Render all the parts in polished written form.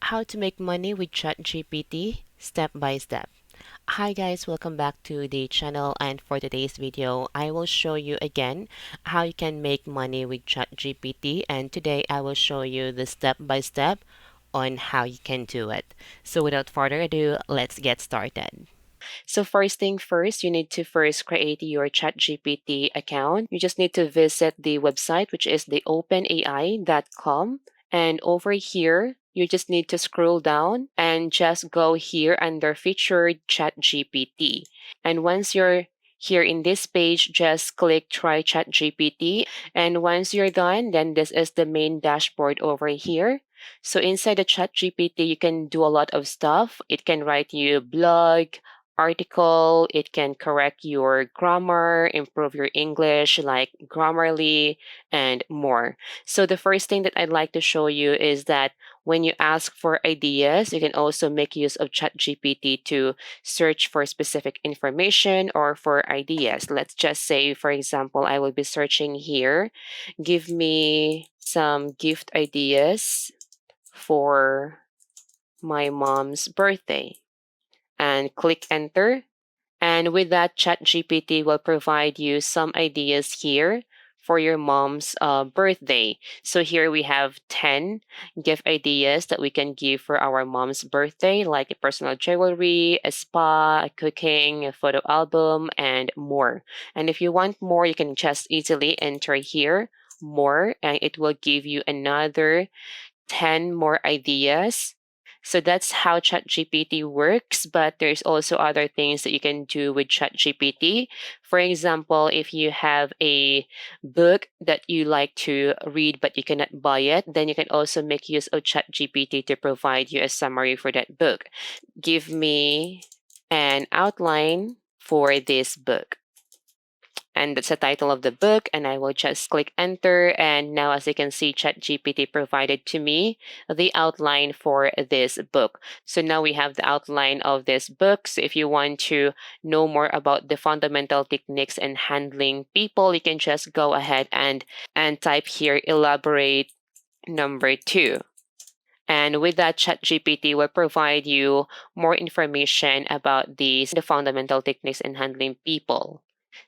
how to make money with Chat GPT step by step. Hi guys, welcome back to the channel, and for today's video I will show you again how you can make money with Chat GPT, and today I will show you the step by step on how you can do it. So without further ado, let's get started. So first thing first, you need to first create your ChatGPT account. You just need to visit the website, which is the openai.com. And over here, you just need to scroll down and just go here under featured ChatGPT. And once you're here in this page, just click try ChatGPT. And once you're done, then this is the main dashboard over here. So inside the ChatGPT, you can do a lot of stuff. It can write you blog, article, it can correct your grammar, improve your English like Grammarly, and more. So the first thing that I'd like to show you is that when you ask for ideas, you can also make use of ChatGPT to search for specific information or for ideas. Let's just say, for example, I will be searching here, give me some gift ideas for my mom's birthday, and click enter. And with that, ChatGPT will provide you some ideas here for your mom's birthday. So here we have 10 gift ideas that we can give for our mom's birthday, like a personal jewelry, a spa, a cooking, a photo album, and more. And if you want more, you can just easily enter here more, and it will give you another 10 more ideas. So that's how ChatGPT works, but there's also other things that you can do with ChatGPT. For example, if you have a book that you like to read but you cannot buy it, then you can also make use of ChatGPT to provide you a summary for that book. Give me an outline for this book, and that's the title of the book, and I will just click enter. And now, as you can see, ChatGPT provided to me the outline for this book. So now we have the outline of this book. So if you want to know more about the fundamental techniques in handling people, you can just go ahead and type here elaborate number 2. And with that, ChatGPT will provide you more information about the fundamental techniques in handling people.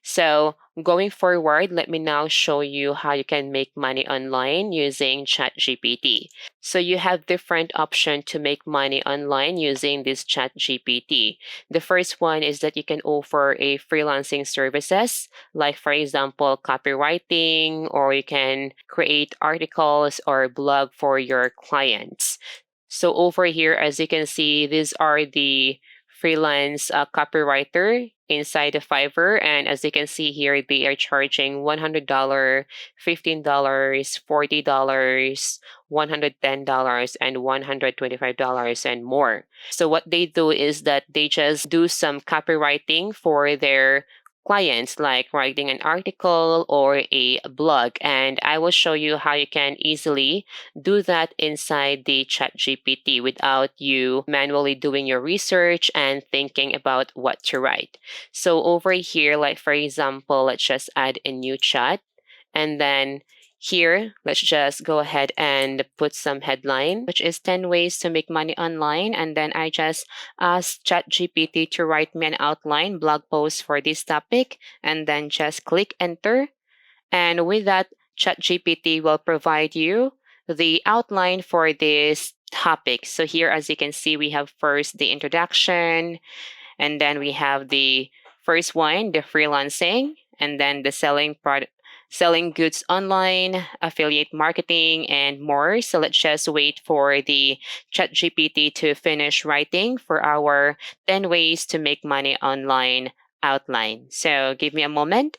So going forward, let me now show you how you can make money online using ChatGPT. So you have different options to make money online using this ChatGPT. The first one is that you can offer a freelancing services, like for example, copywriting, or you can create articles or blog for your clients. So over here, as you can see, these are the freelance copywriter inside the Fiverr. And as you can see here, they are charging $100, $15, $40, $110, and $125 and more. So what they do is that they just do some copywriting for their clients, like writing an article or a blog. And I will show you how you can easily do that inside the ChatGPT without you manually doing your research and thinking about what to write. So over here, like for example, let's just add a new chat, and then here, let's just go ahead and put some headline, which is 10 ways to make money online. And then I just ask ChatGPT to write me an outline blog post for this topic, and then just click enter. And with that, ChatGPT will provide you the outline for this topic. So here, as you can see, we have first the introduction, and then we have the first one, the freelancing, and then the selling goods online, affiliate marketing, and more. So let's just wait for the ChatGPT to finish writing for our 10 ways to make money online outline. So give me a moment.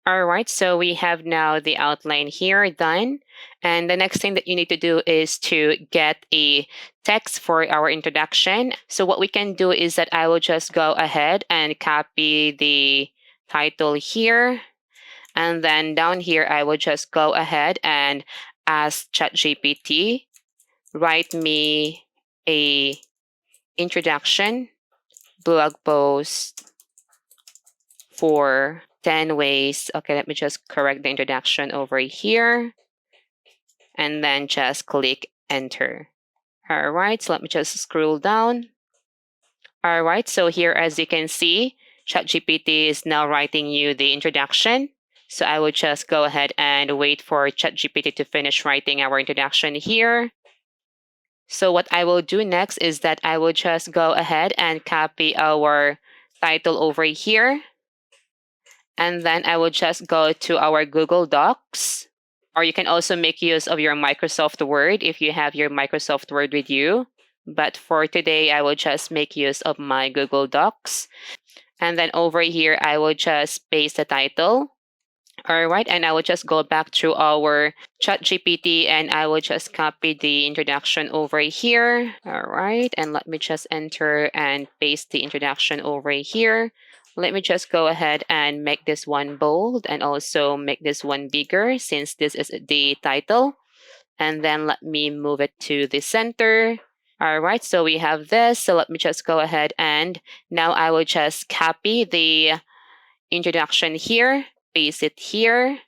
All right, so we have now the outline here done. And the next thing that you need to do is to get a text for our introduction. So what we can do is that I will just go ahead and copy the title here. And then down here, I will just go ahead and ask ChatGPT, write me a introduction blog post for 10 ways. Okay, let me just correct the introduction over here, and then just click enter. All right, so let me just scroll down. All right, so here as you can see, ChatGPT is now writing you the introduction. So I would just go ahead and wait for ChatGPT to finish writing our introduction here. So what I will do next is that I will just go ahead and copy our title over here. And then I will just go to our Google Docs. Or you can also make use of your Microsoft Word if you have your Microsoft Word with you. But for today, I will just make use of my Google Docs. And then over here, I will just paste the title. All right, and I will just go back to our Chat GPT and I will just copy the introduction over here. All right, and let me just enter and paste the introduction over here. Let me just go ahead and make this one bold and also make this one bigger since this is the title. And then let me move it to the center. All right, so we have this. So let me just go ahead and now I will just copy the introduction here, paste it here.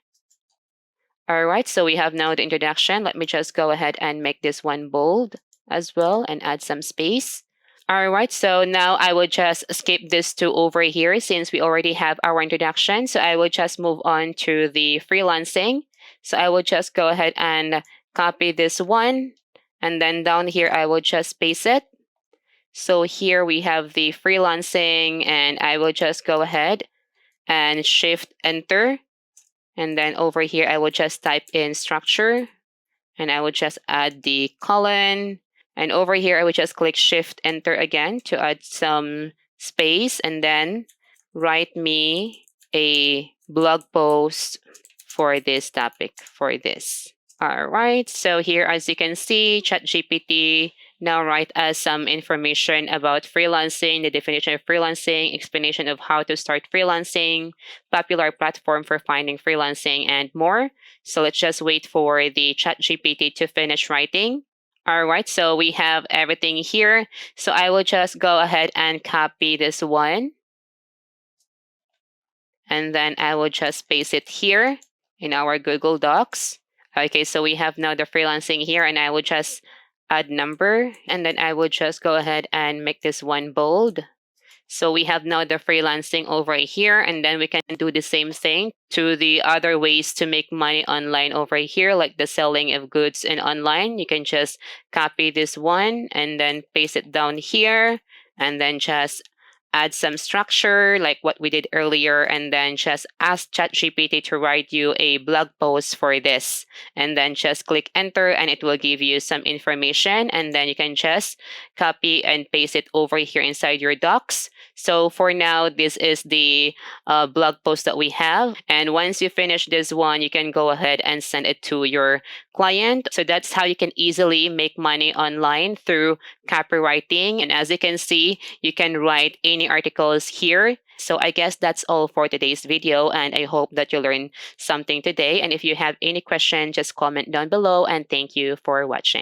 All right, so we have now the introduction. Let me just go ahead and make this one bold as well and add some space. All right, so now I will just skip this to over here since we already have our introduction. So I will just move on to the freelancing. So I will just go ahead and copy this one. And then down here, I will just paste it. So here we have the freelancing and I will just go ahead and shift enter. And then over here, I will just type in structure and I will just add the colon. And over here, I will just click shift enter again to add some space and then write me a blog post for this topic for this. All right, so here as you can see, ChatGPT now write us some information about freelancing, the definition of freelancing, explanation of how to start freelancing, popular platform for finding freelancing, and more. So let's just wait for the ChatGPT to finish writing. All right, so we have everything here. So I will just go ahead and copy this one. And then I will just paste it here in our Google Docs. Okay, so we have now the freelancing here and I will just add number and then I will just go ahead and make this one bold. So we have now the freelancing over here and then we can do the same thing to the other ways to make money online over here, like the selling of goods and online. You can just copy this one and then paste it down here and then just add some structure like what we did earlier and then just ask ChatGPT to write you a blog post for this and then just click enter and it will give you some information and then you can just copy and paste it over here inside your docs. So for now, this is the blog post that we have. And once you finish this one, you can go ahead and send it to your client. So that's how you can easily make money online through copywriting. And as you can see, you can write any articles here. So I guess that's all for today's video. And I hope that you learned something today. And if you have any question, just comment down below. And thank you for watching.